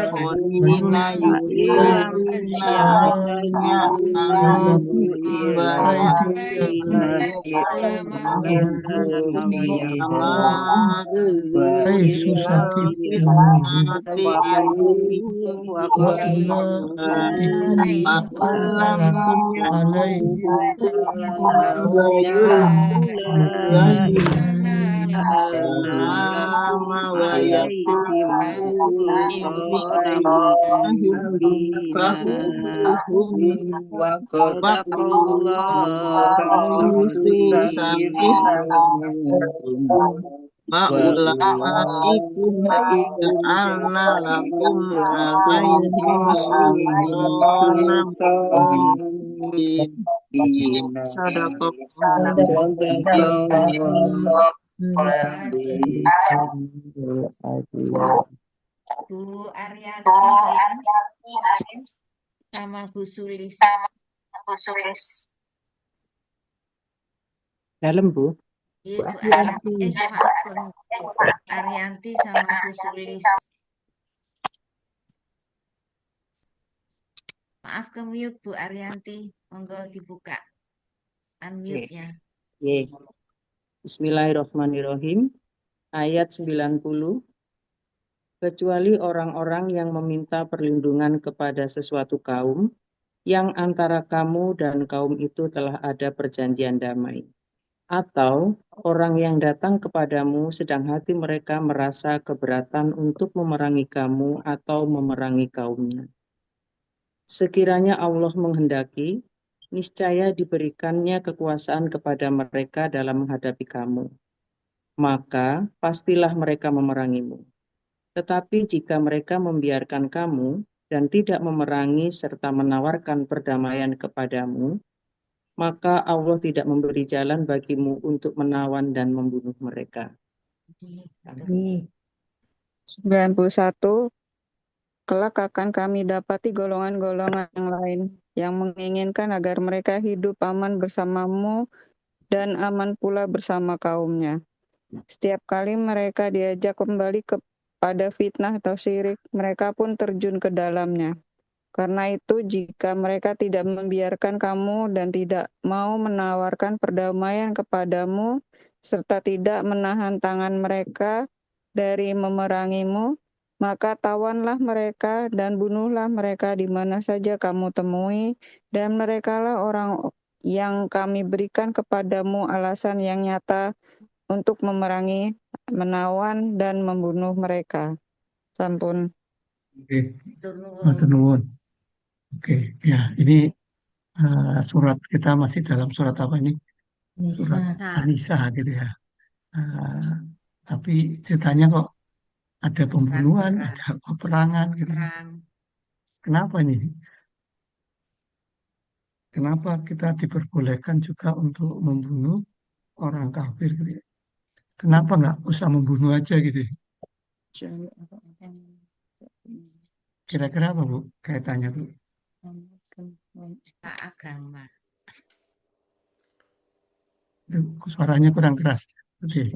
akhorina yudilawina adanya ambaya sama wa Ma'ulaikum ja'alna lakum alaihim sultanan sadaqah Bu Ariyanti sama Bu Sulis. Dalam, Bu. Iya, Bu Ariyanti. Maaf, Bu Ariyanti sama Bu Sulis. Maaf ke mute Bu Ariyanti. Monggo dibuka unmute-nya. Bismillahirrahmanirrahim. Ayat 90. Kecuali orang-orang yang meminta perlindungan kepada sesuatu kaum, yang antara kamu dan kaum itu telah ada perjanjian damai. Atau orang yang datang kepadamu sedang hati mereka merasa keberatan untuk memerangi kamu atau memerangi kaumnya. Sekiranya Allah menghendaki, niscaya diberikannya kekuasaan kepada mereka dalam menghadapi kamu. Maka pastilah mereka memerangimu. Tetapi jika mereka membiarkan kamu dan tidak memerangi serta menawarkan perdamaian kepadamu, maka Allah tidak memberi jalan bagimu untuk menawan dan membunuh mereka. 91. Kelak akan kami dapati golongan-golongan yang lain yang menginginkan agar mereka hidup aman bersamamu dan aman pula bersama kaumnya. Setiap kali mereka diajak kembali kepada fitnah atau syirik, mereka pun terjun ke dalamnya. Karena itu, jika mereka tidak membiarkan kamu dan tidak mau menawarkan perdamaian kepadamu, serta tidak menahan tangan mereka dari memerangimu, maka tawanlah mereka dan bunuhlah mereka di mana saja kamu temui, dan merekalah orang yang kami berikan kepadamu alasan yang nyata untuk memerangi, menawan, dan membunuh mereka. Sampun. Oke, matur nuwun. Oke, ya ini surat kita masih dalam surat apa ini? Surat An-Nisa gitu ya. Tapi ceritanya kok ada pembunuhan, ada peperangan gitu. Kenapa ini? Kenapa kita diperbolehkan juga untuk membunuh orang kafir gitu ya? Kenapa nggak usah membunuh aja gitu? Kira-kira apa Bu? Kaitannya Bu? Agama. Itu suaranya kurang keras. Oke.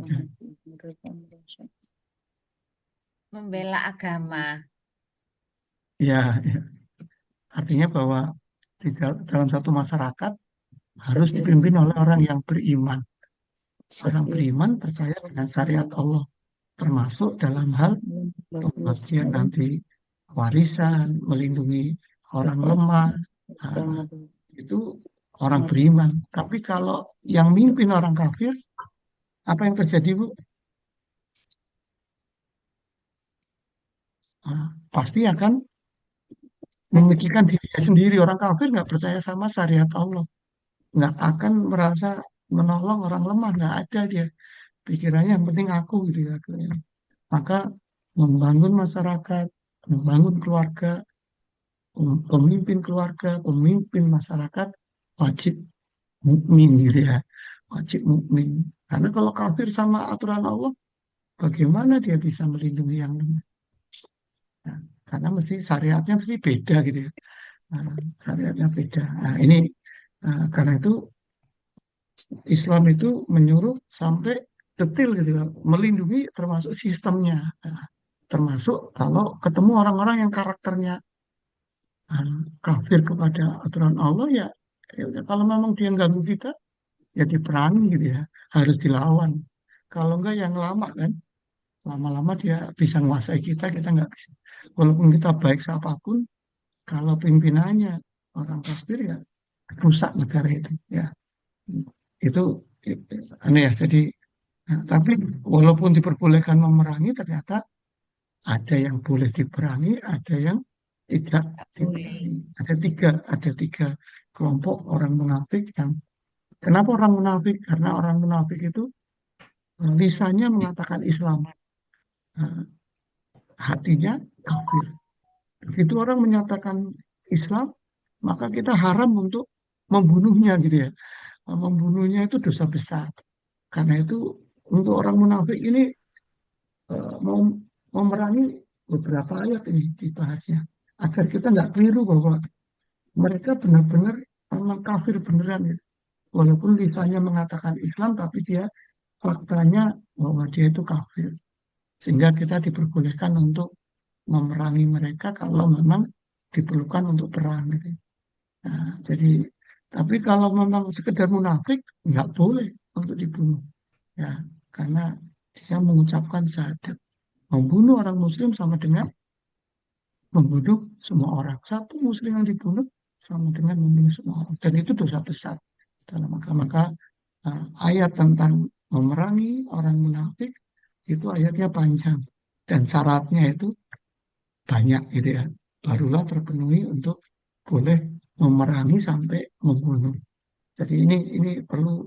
Membela agama. Ya, ya. Artinya bahwa dalam satu masyarakat harus dipimpin oleh orang yang beriman. Orang beriman percaya dengan syariat Allah, termasuk dalam hal pembagian nanti warisan, melindungi orang lemah. Nah, itu orang beriman. Tapi kalau yang mimpin orang kafir, apa yang terjadi, Bu? Nah, pasti akan memikirkan dirinya sendiri. Orang kafir nggak percaya sama syariat Allah, nggak akan merasa menolong orang lemah, nggak ada dia. Pikirannya yang penting aku gitu ya. Maka membangun masyarakat, membangun keluarga, pemimpin keluarga, pemimpin masyarakat wajib mukmin gitu ya. Wajib mukmin. Karena kalau kafir sama aturan Allah, bagaimana dia bisa melindungi yang lemah? Nah, karena mesti syariatnya mesti beda gitu ya. Nah, syariatnya beda. Nah, ini karena itu Islam itu menyuruh sampai detail gitu ya, melindungi termasuk sistemnya. Nah, termasuk kalau ketemu orang-orang yang karakternya kafir kepada aturan Allah ya, ya udah, kalau memang dia ganggu kita ya diperangi gitu ya, harus dilawan. Kalau enggak yang lama kan, lama-lama dia bisa menguasai kita, kita nggak bisa. Walaupun kita baik siapapun, kalau pimpinannya orang kafir ya rusak negara itu ya. Itu aneh ya. Jadi tapi walaupun diperbolehkan memerangi, ternyata ada yang boleh diperangi, ada yang tidak diperangi. Ada tiga kelompok orang munafik yang, kenapa orang munafik? Karena orang munafik itu lisannya mengatakan Islam, eh, hatinya kafir. Begitu orang menyatakan Islam, maka kita haram untuk membunuhnya gitu ya. Membunuhnya itu dosa besar. Karena itu untuk orang munafik ini mau memerangi beberapa ayat ini dibahasnya, agar kita nggak keliru bahwa mereka benar-benar memang kafir beneran ya. Walaupun lisannya mengatakan Islam, tapi dia faktanya bahwa dia itu kafir. Sehingga kita diperbolehkan untuk memerangi mereka kalau memang diperlukan untuk perang gitu. Nah, jadi tapi kalau memang sekedar munafik nggak boleh untuk dibunuh ya, karena dia mengucapkan syahadat. Membunuh orang muslim sama dengan membunuh semua orang. Satu muslim yang dibunuh sama dengan membunuh semua orang. Dan itu dosa besar dalam maka ayat tentang memerangi orang munafik itu ayatnya panjang dan syaratnya itu banyak gitu ya. Barulah terpenuhi untuk boleh memerangi sampai membunuh. Jadi ini perlu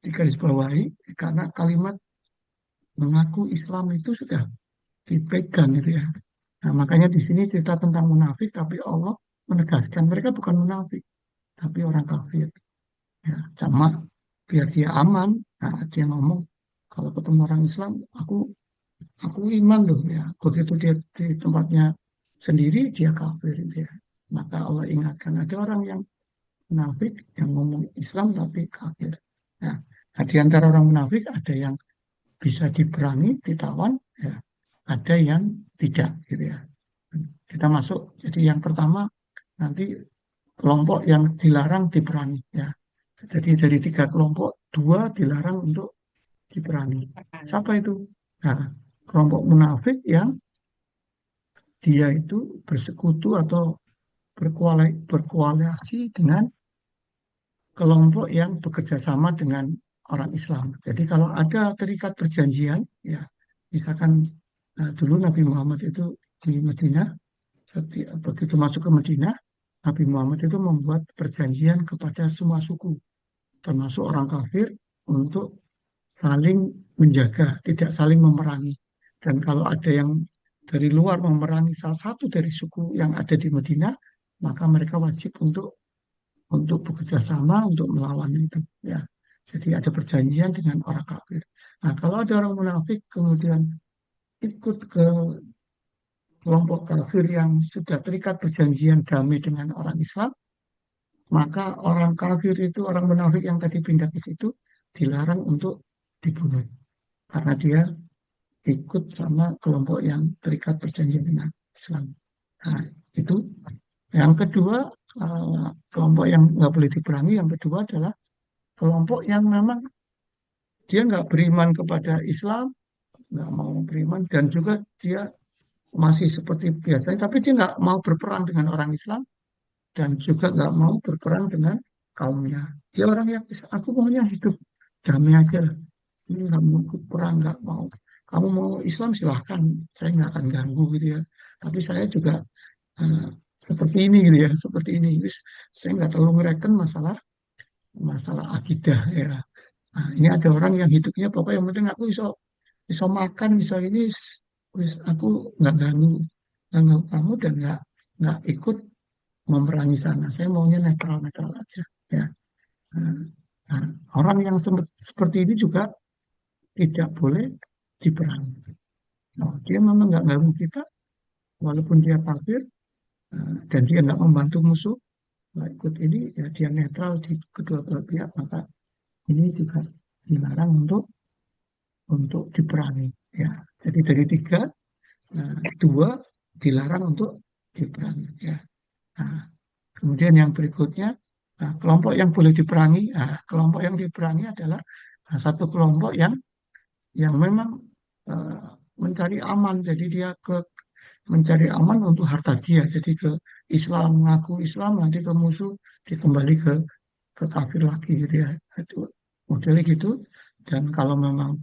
digarisbawahi karena kalimat mengaku Islam itu sudah dipegang gitu ya. Nah, makanya di sini cerita tentang munafik, tapi Allah menegaskan mereka bukan munafik, tapi orang kafir. Ya, sama biar dia aman. Nah, dia ngomong kalau ketemu orang Islam, aku iman loh ya. Begitu dia di tempatnya sendiri dia kafir gitu ya. Maka Allah ingatkan ada orang yang munafik yang ngomong Islam tapi kafir. Nah, di antara orang munafik ada yang bisa diperangi, ditawan, ya, ada yang tidak gitu ya. Kita masuk. Jadi yang pertama nanti kelompok yang dilarang diperangi ya. Jadi dari 3 kelompok, 2 dilarang untuk diperangi. Siapa itu? Nah, kelompok munafik yang dia itu bersekutu atau berkoalisi dengan kelompok yang bekerja sama dengan orang Islam. Jadi kalau ada terikat perjanjian, ya misalkan dulu Nabi Muhammad itu di Madinah, begitu masuk ke Madinah, Nabi Muhammad itu membuat perjanjian kepada semua suku, termasuk orang kafir, untuk saling menjaga, tidak saling memerangi. Dan kalau ada yang dari luar memerangi salah satu dari suku yang ada di Madinah, maka mereka wajib untuk bekerja sama untuk melawan itu. Ya, jadi ada perjanjian dengan orang kafir. Nah, kalau ada orang munafik kemudian ikut ke kelompok kafir yang sudah terikat perjanjian damai dengan orang Islam, maka orang kafir itu, orang munafik yang tadi pindah ke situ, dilarang untuk dibunuh. Karena dia ikut sama kelompok yang terikat perjanjian dengan Islam. Nah, itu. Yang kedua, kelompok yang nggak boleh diperangi. Yang kedua adalah kelompok yang memang dia nggak beriman kepada Islam, nggak mau beriman, dan juga dia masih seperti biasanya, tapi dia nggak mau berperang dengan orang Islam dan juga nggak mau berperang dengan kaumnya. Dia orang yang aku maunya hidup damai aja lah. Ini nggak mau ikut perang, nggak mau. Kamu mau Islam silahkan, saya nggak akan ganggu gitu ya. Tapi saya juga eh, seperti ini gitu ya, seperti ini. Saya nggak terlalu ngereken masalah masalah akidah ya. Nah, ini ada orang yang hidupnya pokoknya yang penting aku iso iso makan, iso ini, aku nggak ganggu kamu dan nggak ikut memerangi sana. Saya maunya netral netral aja ya. Nah, nah, orang yang seperti ini juga tidak boleh diperangi. Nah, dia memang nggak ganggu kita, walaupun dia kafir dan dia nggak membantu musuh, nggak ikut ini, ya dia netral di kedua belah pihak, maka ini juga dilarang untuk diperangi. Ya, jadi dari tiga, dua dilarang untuk diperangi. Ya. Nah, kemudian yang berikutnya, kelompok yang boleh diperangi, kelompok yang diperangi adalah satu kelompok yang memang eh, mencari aman, jadi dia mencari aman untuk harta dia, jadi ke Islam, mengaku Islam, nanti ke musuh, dikembali ke kafir lagi gitu ya. Itu modelnya gitu. Dan kalau memang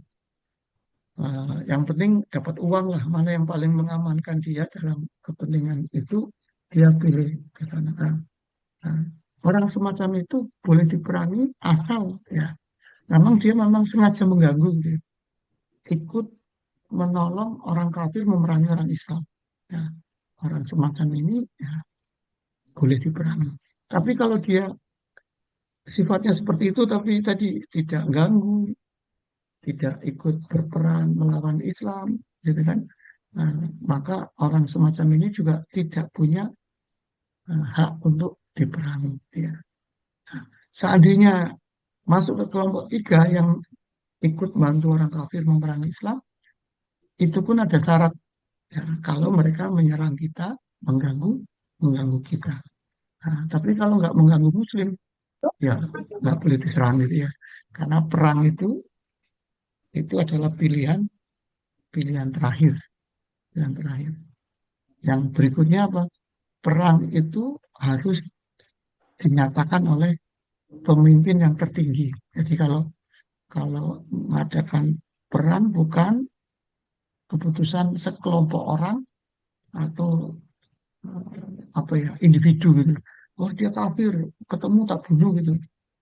yang penting dapat uang lah, mana yang paling mengamankan dia dalam kepentingan itu, dia pilih ke sana. Nah, orang semacam itu boleh diperangi asal ya, memang dia memang sengaja mengganggu gitu, ya. Ikut menolong orang kafir memerangi orang Islam. Ya, orang semacam ini ya boleh diperangi. Tapi kalau dia sifatnya seperti itu, tapi tadi tidak ganggu, tidak ikut berperan melawan Islam, gitu kan? Nah, maka orang semacam ini juga tidak punya hak untuk diperangi. Ya. Nah, seandainya masuk ke kelompok tiga yang ikut bantu orang kafir memerangi Islam, itu pun ada syarat ya, kalau mereka menyerang kita, mengganggu, mengganggu kita. Nah, tapi kalau nggak mengganggu Muslim, ya nggak boleh diserang gitu ya. Karena perang itu adalah pilihan pilihan terakhir, pilihan terakhir. Yang berikutnya apa? Perang itu harus dinyatakan oleh pemimpin yang tertinggi. Jadi kalau kalau mengadakan perang bukan keputusan sekelompok orang atau apa ya individu gitu. Oh dia kafir, ketemu tak bunuh gitu.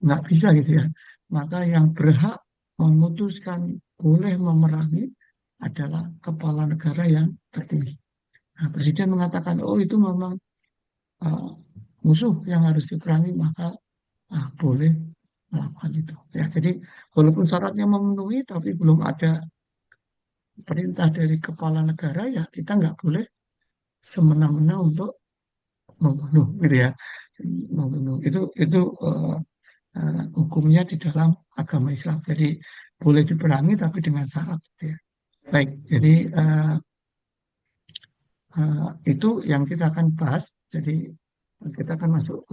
Nggak bisa gitu ya. Maka yang berhak memutuskan boleh memerangi adalah kepala negara yang tertinggi. Nah, Presiden mengatakan, oh itu memang uh, musuh yang harus diperangi, maka boleh melakukan itu. Ya, jadi walaupun syaratnya memenuhi, tapi belum ada perintah dari kepala negara, ya kita nggak boleh semena-mena untuk membunuh, gitu ya. Membunuh itu hukumnya di dalam agama Islam. Jadi boleh diperangi, tapi dengan syarat. Gitu ya. Baik, jadi itu yang kita akan bahas. Jadi kita akan masuk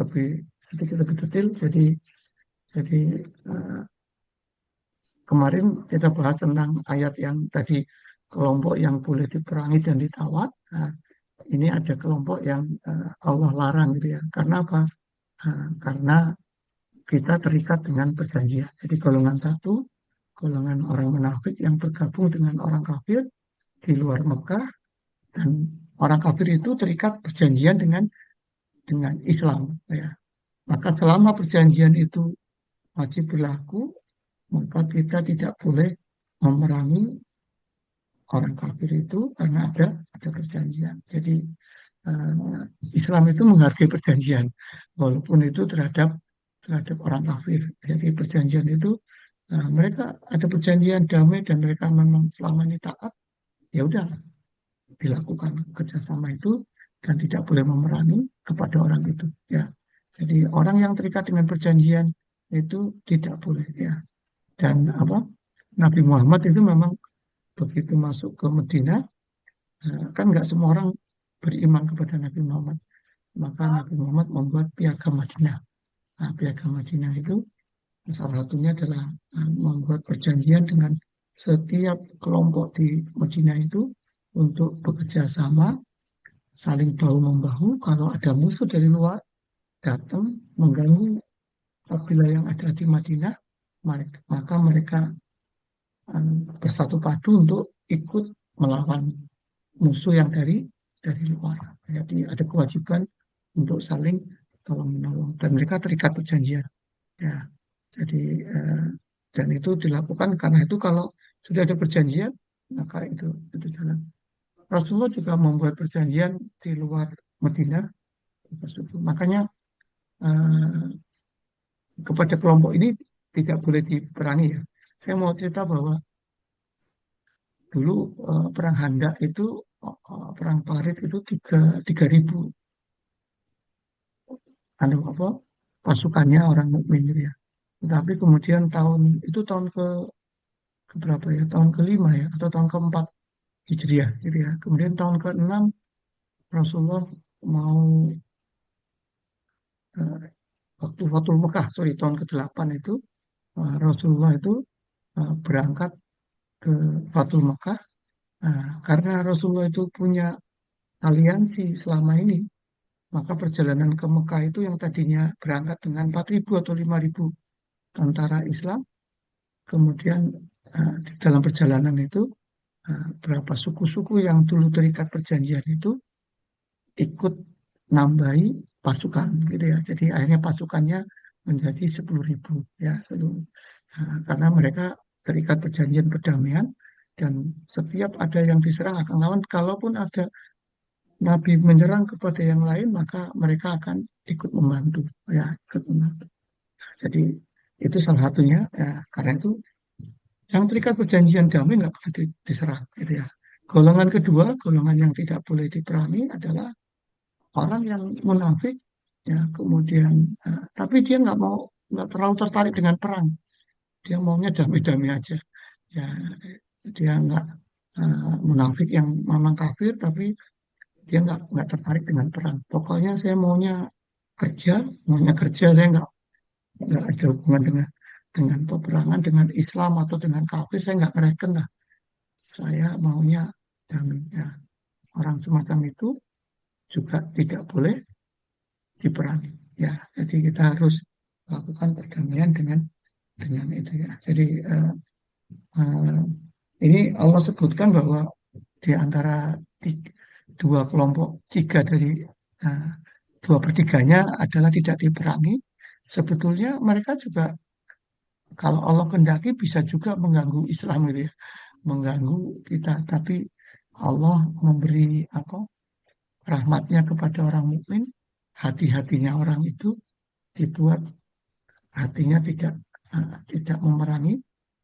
sedikit lebih detail. Jadi uh, kemarin kita bahas tentang ayat yang tadi kelompok yang boleh diperangi dan ditawar. Nah, ini ada kelompok yang Allah larang gitu ya. Karena apa? Karena kita terikat dengan perjanjian. Jadi golongan satu, golongan orang munafik yang bergabung dengan orang kafir di luar Mekah, dan orang kafir itu terikat perjanjian dengan Islam. Ya. Maka selama perjanjian itu wajib berlaku, maka kita tidak boleh memerangi orang kafir itu karena ada perjanjian. Jadi Islam itu menghargai perjanjian, walaupun itu terhadap orang kafir. Jadi perjanjian itu mereka ada perjanjian damai dan mereka memang selama ini taat, ya udah dilakukan kerjasama itu dan tidak boleh memerangi kepada orang itu. Ya, jadi orang yang terikat dengan perjanjian itu tidak boleh ya. Dan apa? Nabi Muhammad itu memang begitu masuk ke Medina, kan nggak semua orang beriman kepada Nabi Muhammad. maka Nabi Muhammad membuat piagam Madinah. Nah, piagam Madinah itu salah satunya adalah membuat perjanjian dengan setiap kelompok di Madinah itu untuk bekerja sama, saling bahu-membahu. Kalau ada musuh dari luar datang mengganggu kabilah yang ada di Madinah, maka mereka bersatu padu untuk ikut melawan musuh yang dari luar. Jadi ada kewajiban untuk saling tolong menolong dan mereka terikat perjanjian. Ya, jadi dan itu dilakukan karena itu kalau sudah ada perjanjian maka itu jalan. Rasulullah juga membuat perjanjian di luar Madinah. Makanya eh, kepada kelompok ini tidak boleh diperangi ya. Saya mau cerita bahwa dulu perang Handak itu perang Parit itu tiga ribu anu apa pasukannya orang mukmin gitu ya. Tapi kemudian tahun ke berapa ya? Tahun kelima ya atau tahun keempat Hijriah gitu ya. Kemudian tahun keenam Rasulullah mau eh, waktu Fatul Mekah, sorry tahun ke-8 itu Rasulullah itu berangkat ke Fatul Mekah. Karena Rasulullah itu punya aliansi selama ini, maka perjalanan ke Mekah itu yang tadinya berangkat dengan 4.000 atau 5.000 tentara Islam, kemudian di dalam perjalanan itu berapa suku-suku yang dulu terikat perjanjian itu ikut nambahi pasukan gitu ya. Jadi akhirnya pasukannya menjadi 10.000 ya seluruh. Karena mereka terikat perjanjian perdamaian dan setiap ada yang diserang akan lawan. Kalaupun ada Nabi menyerang kepada yang lain maka mereka akan ikut membantu ya ikut membantu. Jadi itu salah satunya ya, karena itu yang terikat perjanjian damai nggak boleh diserang gitu ya. Golongan kedua, golongan yang tidak boleh diperangi adalah orang yang munafik ya kemudian tapi dia nggak terlalu tertarik dengan perang, dia maunya damai-damai aja ya, dia nggak munafik yang memang kafir tapi dia nggak tertarik dengan perang, pokoknya saya maunya kerja, saya nggak ada hubungan dengan peperangan, dengan Islam atau dengan kafir, saya nggak ngereken lah, saya maunya damai ya. Orang semacam itu juga tidak boleh diperangi ya, jadi kita harus melakukan perdamaian dengan itu ya. Jadi uh, ini Allah sebutkan bahwa di antara dua kelompok tiga dari uh, dua pertiganya adalah tidak diperangi. Sebetulnya mereka juga kalau Allah kendaki bisa juga mengganggu Islam gitu ya, mengganggu kita. Tapi Allah memberi apa rahmatnya kepada orang mukmin, hati-hatinya orang itu dibuat hatinya tidak memerangi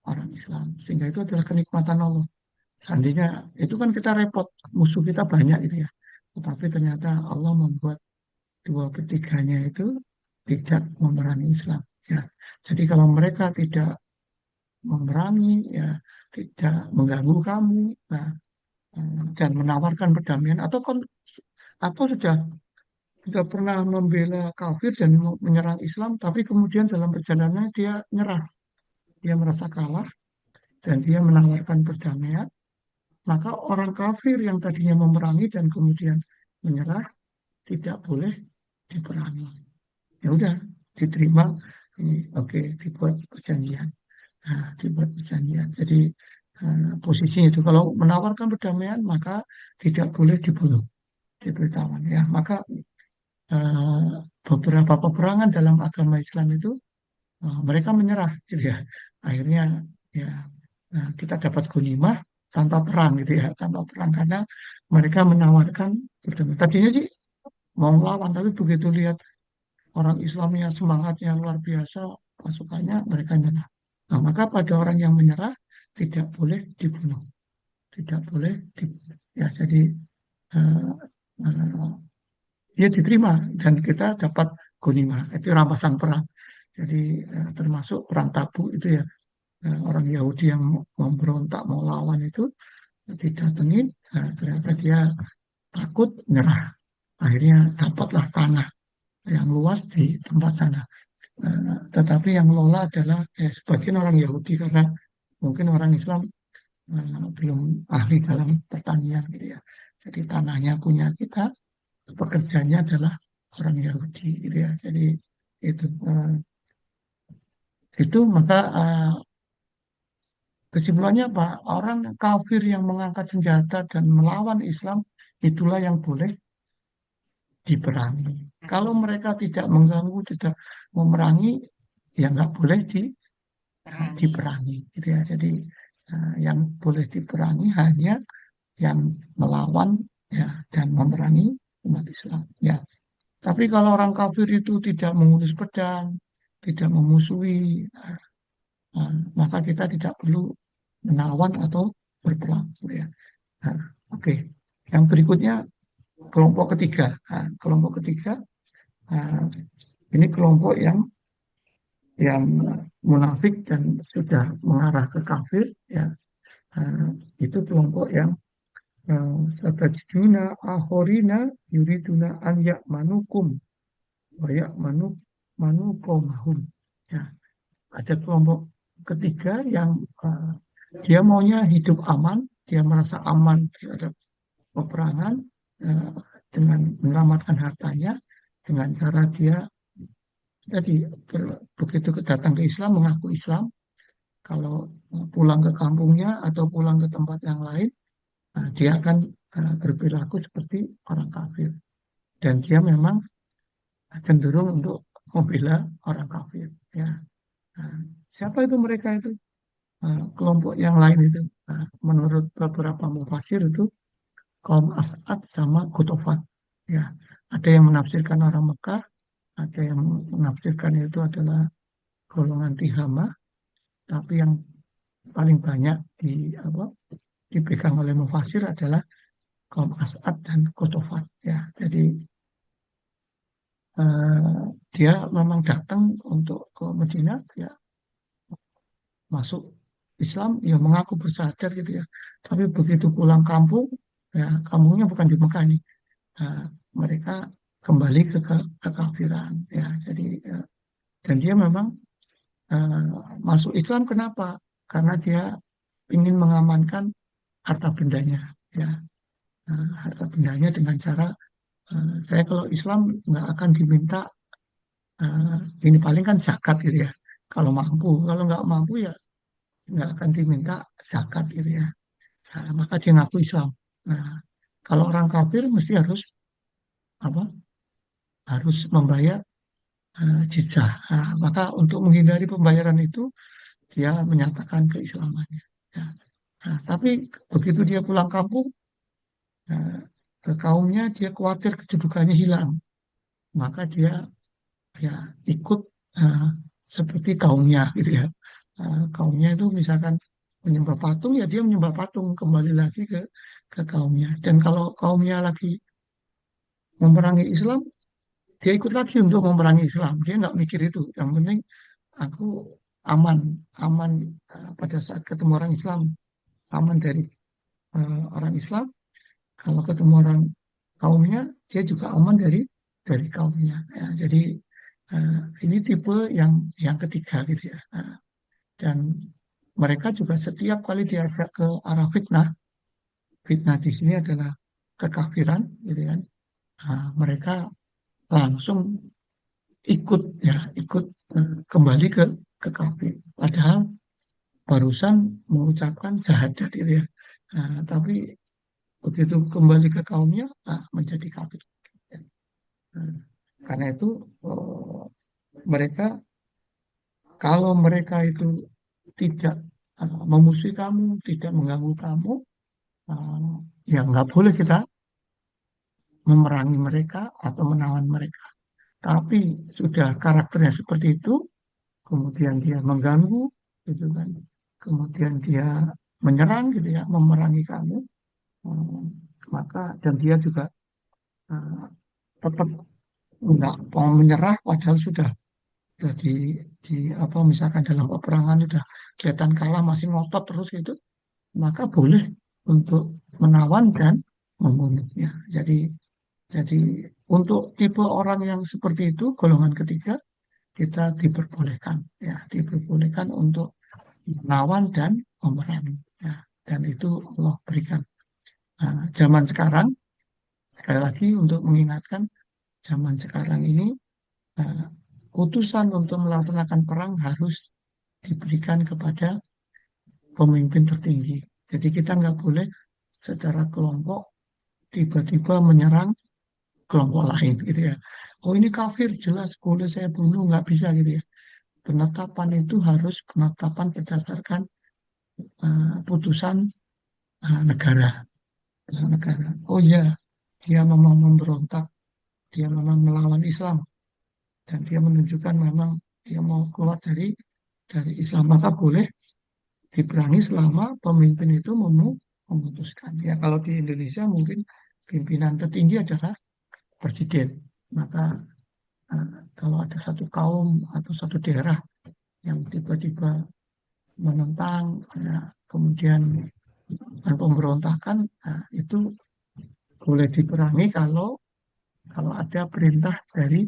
orang Islam, sehingga itu adalah kenikmatan Allah. Seandainya itu kan kita repot, musuh kita banyak gitu ya, tetapi ternyata Allah membuat dua ketiganya itu tidak memerangi Islam ya. Jadi kalau mereka tidak memerangi ya, tidak mengganggu kamu, nah, dan menawarkan perdamaian atau sudah pernah membela kafir dan menyerang Islam, tapi kemudian dalam perjalanannya dia nyerah, dia merasa kalah dan dia menawarkan perdamaian, maka orang kafir yang tadinya memerangi dan kemudian menyerah tidak boleh diperangi. Ya udah, diterima, ini oke, dibuat perjanjian. Nah, dibuat perjanjian. Jadi posisinya itu kalau menawarkan perdamaian maka tidak boleh dibunuh, diberitahukan ya. Maka eh, beberapa peperangan dalam agama Islam itu mereka menyerah gitu ya. Akhirnya ya kita dapat ghanimah tanpa perang gitu ya, tanpa perang karena mereka menawarkan perdamaian. Tadinya sih mau melawan tapi begitu lihat orang Islamnya semangatnya luar biasa, pasukannya mereka nyerah. Nah, maka pada orang yang menyerah tidak boleh dibunuh, tidak boleh dibunuh. Ya, jadi uh, uh, ya diterima dan kita dapat ghanimah, itu rampasan perang. Jadi termasuk perang Tabuk itu ya, orang Yahudi yang memberontak mau lawan itu didatengin, ternyata dia takut nyerah. akhirnya dapatlah tanah yang luas di tempat sana. Tetapi yang lola adalah sebagian orang Yahudi karena mungkin orang Islam belum ahli dalam pertanian gitu ya. Jadi tanahnya punya kita, pekerjanya adalah orang Yahudi gitu ya. Jadi itu maka kesimpulannya apa? Orang kafir yang mengangkat senjata dan melawan Islam itulah yang boleh diperangi. Kalau mereka tidak mengganggu, tidak memerangi, ya nggak boleh diperangi, gitu ya. Jadi yang boleh diperangi hanya yang melawan ya dan memerangi umat Islam. Ya, tapi kalau orang kafir itu tidak mengurus pedang, tidak memusuhi, maka kita tidak perlu menawan atau berperang, gitu ya. Nah, oke. Yang berikutnya kelompok ketiga. Kelompok ketiga ini kelompok yang munafik dan sudah mengarah ke kafir, ya. Itu kelompok yang satajuna ahorina yuriduna an ya'manukum wa manukomahum. Ya, ada kelompok ketiga yang dia maunya hidup aman, dia merasa aman terhadap peperangan dengan menyelamatkan hartanya dengan cara dia tadi begitu datang ke Islam, mengaku Islam, kalau pulang ke kampungnya atau pulang ke tempat yang lain, dia akan berperilaku seperti orang kafir. Dan dia memang cenderung untuk membela orang kafir. Ya. Siapa itu mereka itu? Kelompok yang lain itu. Menurut beberapa mufasir itu kaum As'ad sama Ghatafan. Ya. Ada yang menafsirkan orang Mekah, ada yang menafsirkan itu adalah golongan Tihama, tapi yang paling banyak dipegang oleh mufasir adalah kaum As'ad dan Ghatafan. Ya, jadi dia memang datang untuk ke Madinah, ya masuk Islam, ya mengaku bersahadat gitu ya. Tapi begitu pulang kampung, ya kampungnya bukan di Mekah nih, mereka kembali ke kekafiran. Ya, jadi dan dia memang masuk Islam kenapa? Karena dia ingin mengamankan harta bendanya, ya harta bendanya dengan cara saya kalau Islam nggak akan diminta ini paling kan zakat gitu ya. Kalau mampu, kalau nggak mampu ya nggak akan diminta zakat gitu ya. Maka dia ngaku Islam. Nah, kalau orang kafir mesti harus apa? Harus membayar jizyah. Maka untuk menghindari pembayaran itu dia menyatakan keislamannya. Ya. Tapi begitu dia pulang kampung, ke kaumnya dia khawatir kedudukannya hilang, maka dia ya ikut uh, seperti kaumnya gitu ya. Kaumnya itu misalkan menyembah patung, ya dia menyembah patung kembali lagi ke kaumnya. Dan kalau kaumnya lagi memerangi Islam, dia ikut lagi untuk memerangi Islam. Dia nggak mikir itu. Yang penting aku aman, aman pada saat ketemu orang Islam, aman dari orang Islam. Kalau ketemu orang kaumnya, dia juga aman dari kaumnya. Ya, jadi ini tipe yang ketiga gitu ya. Dan mereka juga setiap kali diajak ke arah fitnah, fitnah di sini adalah kekafiran, gitu kan. Mereka langsung ikut ya, ikut kembali ke kafir. Padahal barusan mengucapkan syahadat gitu ya. Tapi begitu kembali ke kaumnya, menjadi kafir. Karena itu mereka kalau mereka itu tidak memusuhi kamu, tidak mengganggu kamu, ya nggak boleh kita memerangi mereka atau menawan mereka. Tapi sudah karakternya seperti itu, kemudian dia mengganggu, gitu kan, kemudian dia menyerang, gitu ya, memerangi kamu, maka dan dia juga tetap nggak mau menyerah, padahal sudah di apa misalkan dalam peperangan sudah kelihatan kalah masih ngotot terus gitu, maka boleh untuk menawan dan membunuhnya. Jadi Jadi untuk tipe orang yang seperti itu, golongan ketiga, kita diperbolehkan, ya, diperbolehkan untuk melawan dan memerangi. Ya, dan itu Allah berikan. Nah, zaman sekarang, sekali lagi untuk mengingatkan, zaman sekarang ini uh, putusan untuk melaksanakan perang harus diberikan kepada pemimpin tertinggi. Jadi kita nggak boleh secara kelompok tiba-tiba menyerang kelompok lain gitu ya. Oh ini kafir jelas boleh saya bunuh nggak bisa gitu ya. Penetapan itu harus penetapan berdasarkan putusan negara. Negara. Oh ya dia memang memberontak, dia memang melawan Islam dan dia menunjukkan memang dia mau keluar dari Islam maka boleh diperangi selama pemimpin itu memutuskan. Ya kalau di Indonesia mungkin pimpinan tertinggi adalah presiden. Maka kalau ada satu kaum atau satu daerah yang tiba-tiba menentang, ya, kemudian pemberontakan, nah, itu boleh diperangi kalau ada perintah dari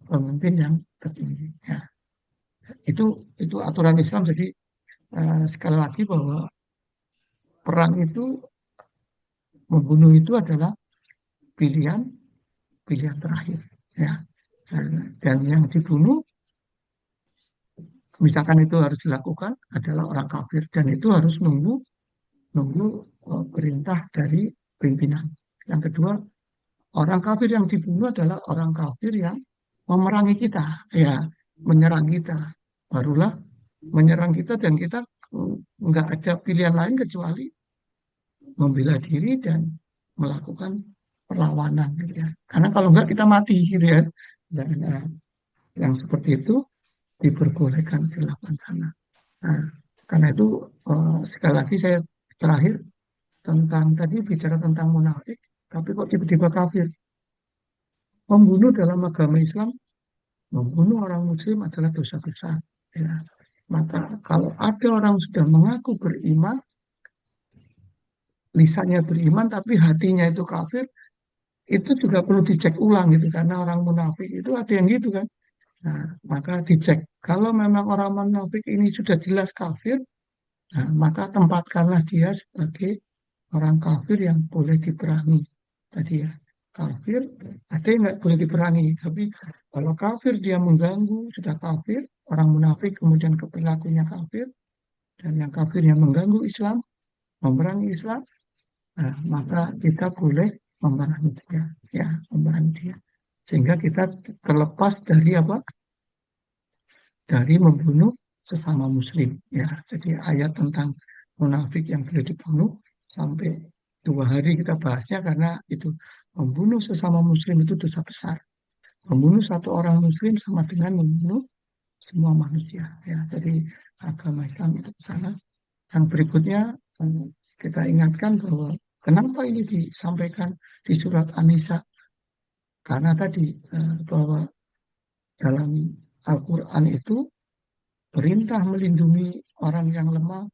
pemimpin yang tertinggi. Ya, itu aturan Islam. Jadi sekali lagi bahwa perang itu membunuh itu adalah pilihan pilihan terakhir. Ya, dan yang dibunuh misalkan itu harus dilakukan adalah orang kafir dan itu harus nunggu nunggu perintah dari pimpinan. Yang kedua, orang kafir yang dibunuh adalah orang kafir yang memerangi kita, ya, menyerang kita. Barulah menyerang kita dan kita nggak ada pilihan lain kecuali membela diri dan melakukan perlawanan gitu ya. Karena kalau nggak kita mati gitu ya. Dan yang seperti itu diperbolehkan dilakukan sana. Nah, karena itu sekali lagi saya terakhir tentang tadi bicara tentang munafik, tapi kok tiba-tiba kafir. Membunuh dalam agama Islam, membunuh orang Muslim adalah dosa besar. Ya. Maka kalau ada orang sudah mengaku beriman, lisannya beriman tapi hatinya itu kafir, itu juga perlu dicek ulang gitu karena orang munafik itu ada yang gitu kan. Nah, maka dicek. Kalau memang orang munafik ini sudah jelas kafir, nah, maka tempatkanlah dia sebagai orang kafir yang boleh diperangi. Tadi ya, kafir ada yang nggak boleh diperangi. Tapi kalau kafir dia mengganggu, sudah kafir, orang munafik kemudian perilakunya kafir, dan yang kafir yang mengganggu Islam, memerangi Islam, nah, maka kita boleh memerangi dia, ya, memerangi dia. Sehingga kita terlepas dari apa? Dari membunuh sesama muslim ya. Jadi ayat tentang munafik yang boleh dibunuh sampai 2 hari kita bahasnya karena itu membunuh sesama muslim itu dosa besar. Membunuh satu orang muslim sama dengan membunuh semua manusia ya. Jadi agama Islam itu sana. Yang berikutnya kita ingatkan bahwa kenapa ini disampaikan di surat An-Nisa karena tadi bahwa dalam Al-Quran itu perintah melindungi orang yang lemah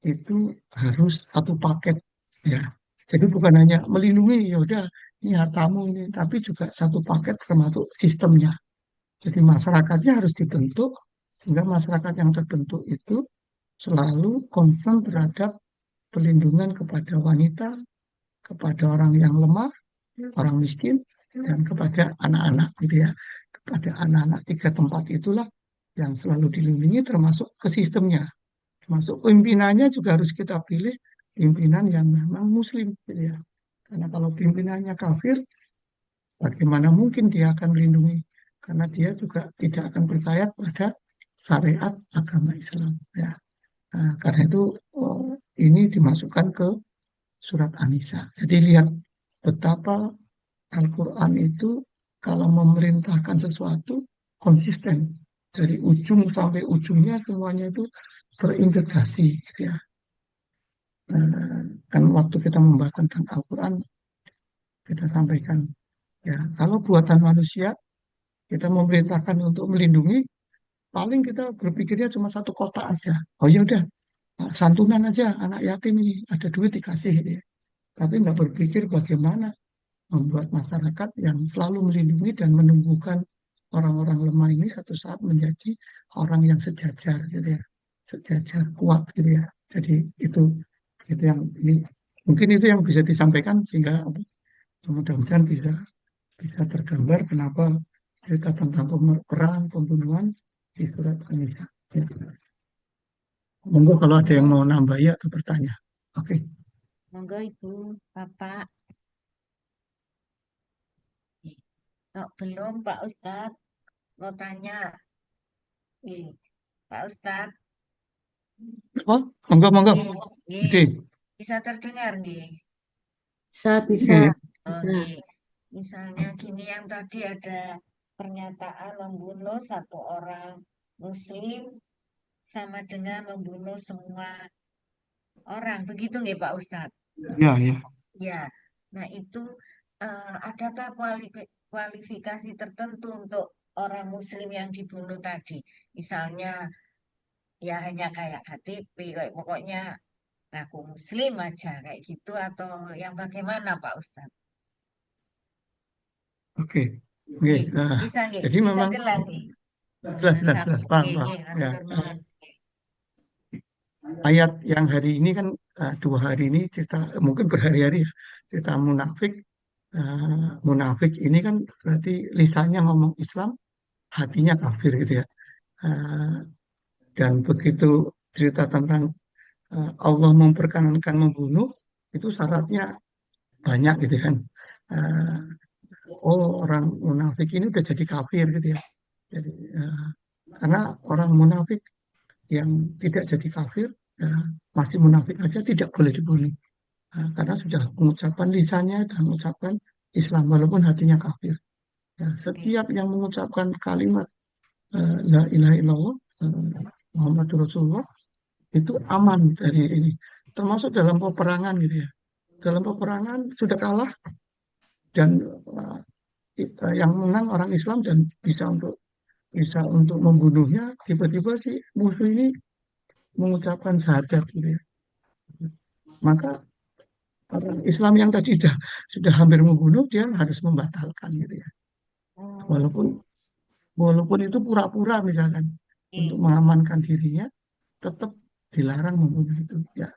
itu harus satu paket ya. Jadi bukan hanya melindungi ya udah ini hartamu ini, tapi juga satu paket termasuk sistemnya. Jadi masyarakatnya harus dibentuk sehingga masyarakat yang terbentuk itu selalu concern terhadap pelindungan kepada wanita, kepada orang yang lemah, orang miskin, dan kepada anak-anak gitu ya. Kepada anak-anak 3 tempat itulah yang selalu dilindungi termasuk ke sistemnya. Termasuk pimpinannya juga harus kita pilih pimpinan yang memang muslim gitu ya. Karena kalau pimpinannya kafir, bagaimana mungkin dia akan melindungi? Karena dia juga tidak akan percaya pada syariat agama Islam ya. Nah, karena itu ini dimasukkan ke surat An-Nisa. Jadi lihat betapa Al-Quran itu kalau memerintahkan sesuatu konsisten dari ujung sampai ujungnya semuanya itu terintegrasi gitu ya. Kan waktu kita membahas tentang Al-Quran kita sampaikan ya kalau buatan manusia kita memerintahkan untuk melindungi paling kita berpikirnya cuma satu kotak aja. Oh ya udah santunan aja anak yatim ini ada duit dikasih gitu ya. Tapi nggak berpikir bagaimana membuat masyarakat yang selalu melindungi dan menumbuhkan orang-orang lemah ini satu saat menjadi orang yang sejajar gitu ya, sejajar kuat gitu ya. Jadi itu yang ini mungkin itu yang bisa disampaikan sehingga mudah-mudahan bisa bisa tergambar kenapa cerita tentang perang pembunuhan di surat An-Nisa. Ya. Monggo kalau ada yang mau nambah ya atau bertanya. Oke. Monggo Ibu, Bapak. Kok belum Pak Ustadz? Mau tanya. Nih, Pak Ustadz. Oh, monggo. Nih, Oke. bisa terdengar nih. Bisa. Oh, nih. Misalnya gini yang tadi ada pernyataan membunuh satu orang Muslim sama dengan membunuh semua orang. Begitu nggak Pak Ustadz? Ya. Ya. Nah itu adakah kualifikasi tertentu untuk orang Muslim yang dibunuh tadi? Misalnya ya hanya kayak KTP, kayak pokoknya ngaku Muslim aja kayak gitu atau yang bagaimana Pak Ustadz? Oke. Nggih, Nah, bisa nggih, jadi bisa memang jelas nih. jelas, paham. Nggih, Ya, atur nuwun. ayat yang hari ini kan 2 hari ini kita mungkin berhari-hari ya kita munafik. Munafik ini kan berarti lisannya ngomong Islam, hatinya kafir gitu ya. Eh, dan begitu cerita tentang Allah memperkenankan membunuh, itu syaratnya banyak gitu kan. Eh, orang munafik ini udah jadi kafir gitu ya. Jadi karena orang munafik yang tidak jadi kafir ya, masih munafik aja tidak boleh dibunuh. Karena sudah mengucapkan lisannya dan mengucapkan Islam walaupun hatinya kafir. Ya, setiap yang mengucapkan kalimat La ilaha illallah Muhammadur Rasulullah itu aman dari ini. Termasuk dalam peperangan gitu ya. Dalam peperangan sudah kalah dan yang menang orang Islam dan bisa untuk membunuhnya. Tiba-tiba si musuh ini mengucapkan syahadat gitu ya. Maka orang Islam yang tadi sudah hampir membunuh dia harus membatalkan gitu ya. Walaupun walaupun itu pura-pura misalkan untuk mengamankan dirinya tetap dilarang membunuh itu ya.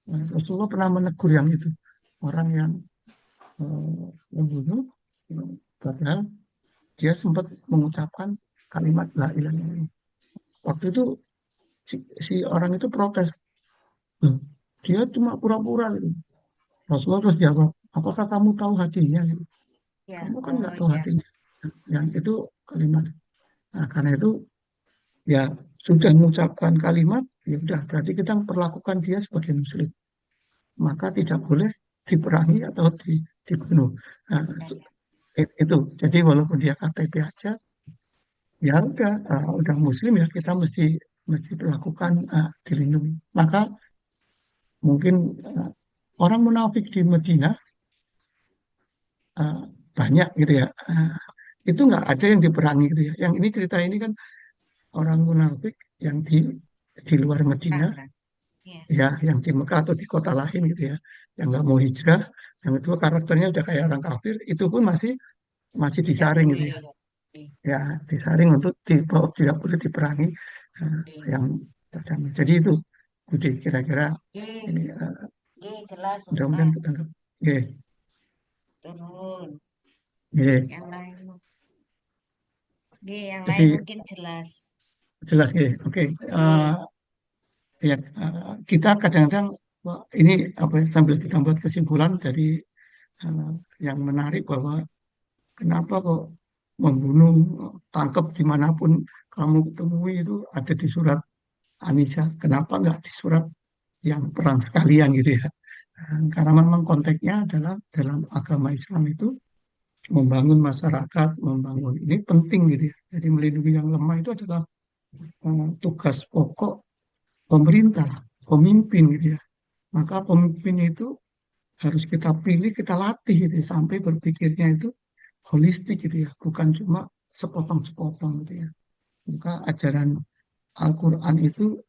Rasulullah pernah menegur yang itu orang yang membunuh padahal dia sempat mengucapkan kalimat la ilaha illallah. Waktu itu si orang itu protes. "Loh, dia cuma pura-pura gitu. Rasulullah terus jawab, apakah kamu tahu hatinya? Gitu. Ya, Kamu kan nggak tahu hatinya. Yang itu kalimat. Nah, karena itu ya sudah mengucapkan kalimat, ya udah berarti kita memperlakukan dia sebagai muslim. Maka tidak boleh diperangi atau dibunuh. Nah, itu. Jadi walaupun dia KTP aja, ya udah muslim ya kita mesti perlakukan dilindungi. Maka mungkin orang munafik di Madinah banyak gitu ya. Itu nggak ada yang diperangi gitu ya. Yang ini cerita ini kan orang munafik yang di luar Madinah, ya yang di Mekah atau di kota lain gitu ya, yang nggak mau hijrah, yang kedua karakternya udah kayak orang kafir, itu pun masih disaring gitu ya. Ya disaring untuk dibawa tidak boleh diperangi yang pertama. Jadi itu Budi kira-kira ini jelas mudah-mudahan Ustaz. ketangkep. Oke. Turun. Oke. Yang lain. Yang Jadi lain mungkin jelas. jelas ya. Oke. Ya kita kadang-kadang ini apa sambil kita buat kesimpulan dari yang menarik bahwa kenapa kok membunuh, tangkap dimanapun kamu temui itu ada di surat An-Nisa. Kenapa nggak di surat yang perang sekalian gitu ya? Karena memang konteksnya adalah dalam agama Islam itu membangun masyarakat, membangun ini penting gitu ya. Jadi melindungi yang lemah itu adalah tugas pokok pemerintah, pemimpin gitu ya. Maka pemimpin itu harus kita pilih, kita latih gitu ya, sampai berpikirnya itu holistik gitu ya, bukan cuma sepotong-sepotong gitu ya. Maka ajaran Al-Quran itu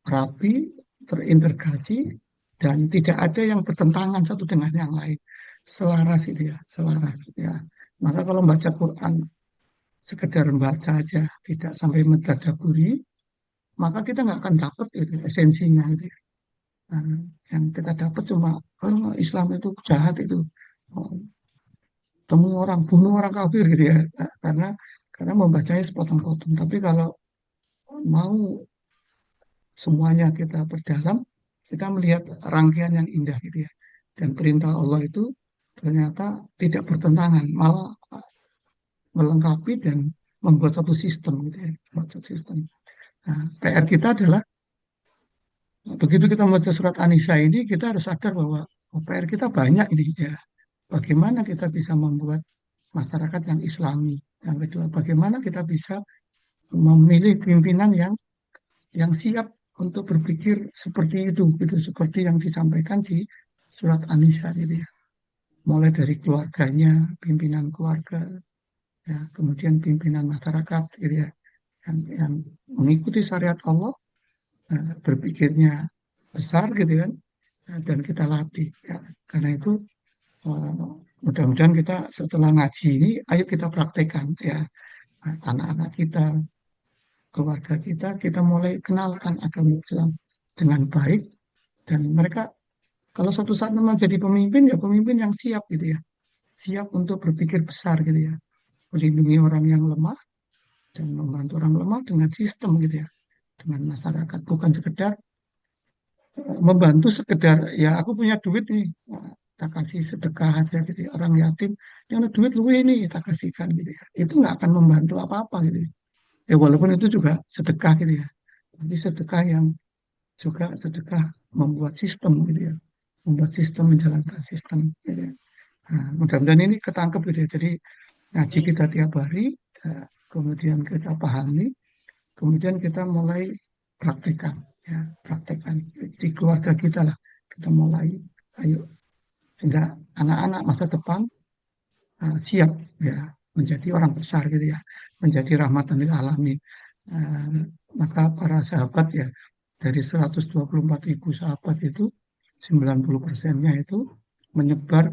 rapi, terintegrasi, dan tidak ada yang bertentangan satu dengan yang lain. selaras itu ya, selaras ya. Maka kalau baca Quran sekedar membaca aja, tidak sampai mentadaburi, maka kita nggak akan dapat itu esensinya itu. Nah, yang kita dapat cuma Islam itu jahat itu, oh, temu orang, bunuh orang kafir gitu ya. Nah, karena membacanya sepotong-potong. Tapi kalau mau semuanya kita perdalam, kita melihat rangkaian yang indah gitu ya. Dan perintah Allah itu ternyata tidak bertentangan, malah melengkapi dan membuat satu sistem gitu ya. Membuat satu sistem. Nah, PR kita adalah begitu kita membaca surat An-Nisa ini, kita harus sadar bahwa PR kita banyak ini ya. Bagaimana kita bisa membuat masyarakat yang Islami. Yang kedua, bagaimana kita bisa memilih pimpinan yang siap untuk berpikir seperti itu, gitu, seperti yang disampaikan di surat An-Nisa gitu ya. Mulai dari keluarganya, pimpinan keluarga, ya, kemudian pimpinan masyarakat gitu ya, yang mengikuti syariat Allah, berpikirnya besar gitu kan, dan kita latih. Ya. Karena itu mudah-mudahan kita setelah ngaji ini, ayo kita praktekkan ya, anak-anak kita, keluarga kita mulai kenalkan agama Islam dengan baik, dan mereka kalau suatu saat memang jadi pemimpin ya pemimpin yang siap gitu ya, siap untuk berpikir besar gitu ya, melindungi orang yang lemah dan membantu orang lemah dengan sistem gitu ya, dengan masyarakat, bukan sekedar membantu sekedar ya aku punya duit nih, tak kasih sedekah aja gitu ya. Orang yatim yang ada duit lu ini tak kasihkan gitu ya, itu nggak akan membantu apa-apa gitu ya. Ya walaupun itu juga sedekah gitu ya, tapi sedekah yang juga sedekah membuat sistem gitu ya, membuat sistem, menjalankan sistem gitu ya. Nah, mudah-mudahan ini ketangkep gitu ya. Jadi ngaji kita tiap hari, kemudian kita pahami, kemudian kita mulai praktekkan, ya, praktekkan di keluarga kita lah. Kita mulai, ayo, sehingga anak-anak masa depan siap ya menjadi orang besar gitu ya, menjadi rahmatan lil alamin. Maka para sahabat ya, dari 124.000 sahabat itu 90%-nya itu menyebar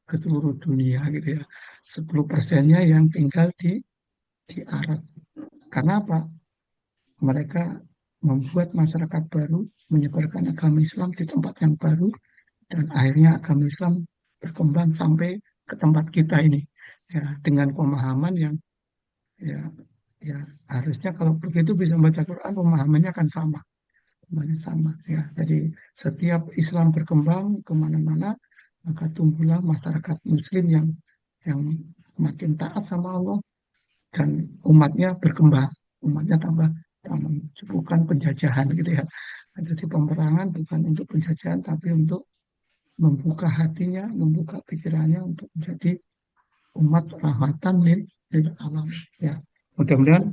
ke seluruh dunia gitu ya. 10%-nya yang tinggal di Arab. Karena apa? Mereka membuat masyarakat baru, menyebarkan agama Islam di tempat yang baru, dan akhirnya agama Islam berkembang sampai ke tempat kita ini ya, dengan pemahaman yang ya ya harusnya kalau begitu bisa membaca Quran, pemahamannya akan sama, pemahamannya sama ya. Jadi setiap Islam berkembang kemana-mana, maka tumbuhlah masyarakat Muslim yang makin taat sama Allah, dan umatnya berkembang, umatnya tambah tambah, bukan penjajahan gitu ya. Jadi peperangan bukan untuk penjajahan, tapi untuk membuka hatinya, membuka pikirannya untuk menjadi umat rahmatan lil alam ya. Mudah-mudahan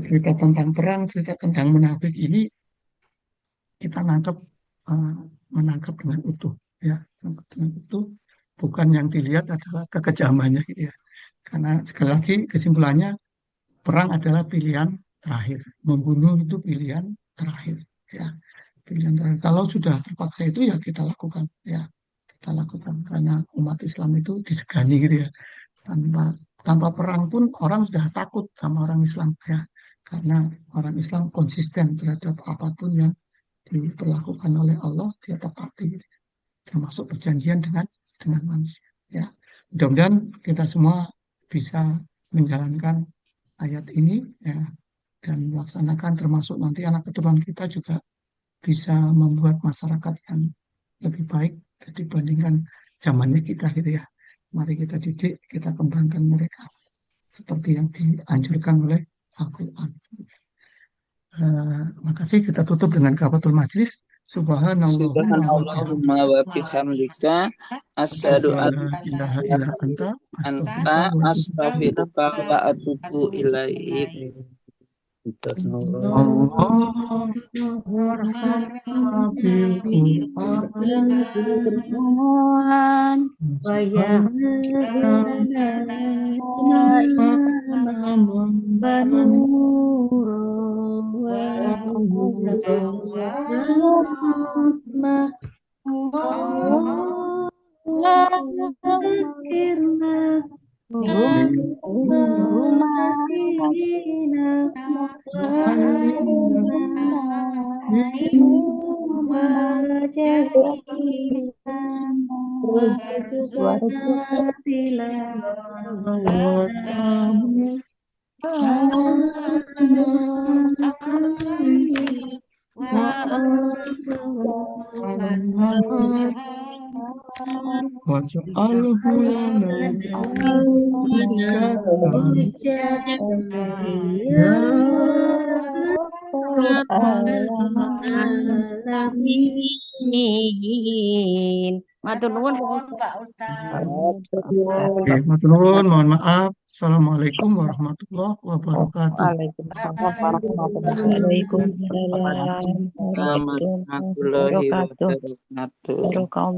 cerita tentang perang, cerita tentang munafik ini kita menangkap dengan utuh ya, dengan utuh, bukan yang dilihat adalah kekejamannya gitu ya. Karena sekali lagi kesimpulannya, perang adalah pilihan terakhir, membunuh itu pilihan terakhir ya, pilihan terakhir. Kalau sudah terpaksa itu ya kita lakukan ya, kita lakukan karena umat Islam itu disegani gitu ya. Tanpa perang pun orang sudah takut sama orang Islam ya, karena orang Islam konsisten terhadap apapun yang diperlakukan oleh Allah, dia tepati gitu, termasuk perjanjian dengan manusia ya. Mudah-mudahan kita semua bisa menjalankan ayat ini ya, dan melaksanakan, termasuk nanti anak keturunan kita juga bisa membuat masyarakat yang lebih baik dibandingkan zamannya kita gitu ya. Mari kita didik, kita kembangkan mereka seperti yang dianjurkan oleh Al-Quran. Makasih, kita tutup dengan kafatul majlis. Subhanallahumma wa bihamdika asyhadu an la ilaha illa anta astaghfiruka wa atubu ilaik. Allah Zakirna Nasina Warzuqna tilawah waj'alhu lana hujjatan ya Rabbal alamin. Matur nuwun Pak Ustaz. Oke, matur nuwun, mohon maaf. Assalamualaikum warahmatullahi wabarakatuh. Waalaikumsalam warahmatullahi wabarakatuh.